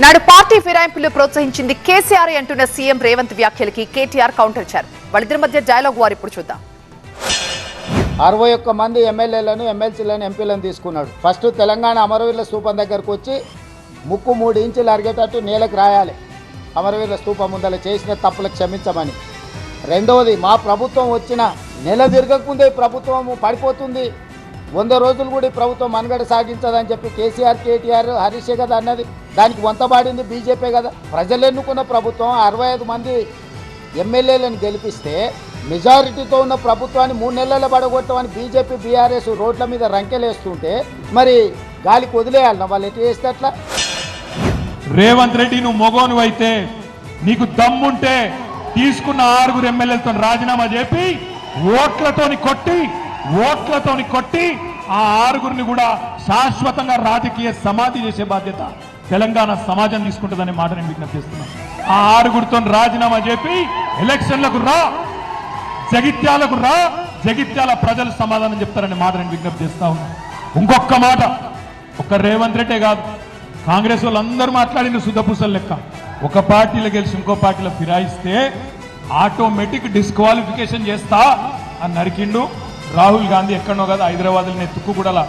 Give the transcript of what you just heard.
నాడు పార్టీ ఫిరాయింపులు ప్రోత్సహించింది కేసీఆర్ అంటున్న CM Revanth వ్యాఖ్యలకి KTR counter ఇచ్చారు. వాళ్ళిద్దరి మధ్య డైలాగ్ వారు ఇప్పుడు చూద్దాం. 61 మంది ఎమ్మెల్యేలను ఎమ్మెల్సీలను ఎంపీలను తీసుకున్నాడు. ఫస్ట్ తెలంగాణ అమరవీరుల స్తూపం దగ్గరకు వచ్చి ముక్కు 3 ఇంచులు అరిగేటట్టు నేలకు రాయాలి. అమరవీరుల స్తూపం ముందర చేసిన తప్పులకు క్షమించమని. రెండవది, మా ప్రభుత్వం వచ్చిన నెల తిరగకముందే ప్రభుత్వం పడిపోతుంది, 100 రోజులు కూడా ఈ ప్రభుత్వం మనుగడ సాగించదని చెప్పి కేసీఆర్ కేటీఆర్ హరీషే కదా అన్నది. దానికి వంతబాడింది బీజేపీ కదా. ప్రజలు ఎన్నుకున్న ప్రభుత్వం 65 మంది ఎమ్మెల్యేలను గెలిపిస్తే మెజారిటీతో ఉన్న ప్రభుత్వాన్ని 3 నెలల్లో పడగొట్టమని బీజేపీ బీఆర్ఎస్ రోడ్ల మీద రంకెలేస్తుంటే మరి గాలికి వదిలేయాలన్నా వాళ్ళు ఎటు చేస్తే అట్లా? రేవంత్ రెడ్డి, నువ్వు మొగోను అయితే నీకు దమ్ముంటే తీసుకున్న 6 ఎమ్మెల్యేలతో రాజీనామా చెప్పి ఓట్లతోని కొట్టి ఆ 6 కూడా శాశ్వతంగా రాజకీయ సమాధి చేసే బాధ్యత తెలంగాణ సమాజం తీసుకుంటుందనే మాట నేను విజ్ఞప్తి చేస్తున్నాను. ఆ 6 రాజీనామా చెప్పి ఎలక్షన్లకు రా, జగిత్యాలకు రా, జగిత్యాల ప్రజలు సమాధానం చెప్తారనే మాట నేను విజ్ఞప్తి చేస్తా ఉన్నాను. ఇంకొక మాట, ఒక్క రేవంత్ రెడ్డే కాదు, కాంగ్రెస్ వాళ్ళందరూ మాట్లాడిన సుధపూసలు లెక్క. ఒక పార్టీలో గెలిచి ఇంకో పార్టీలో ఫిరాయిస్తే ఆటోమేటిక్ డిస్క్వాలిఫికేషన్ చేస్తా అని నరికిండు. రాహుల్ గాంధీ ఎక్కడనో కదా హైదరాబాద్లోనే తుక్కుగూడల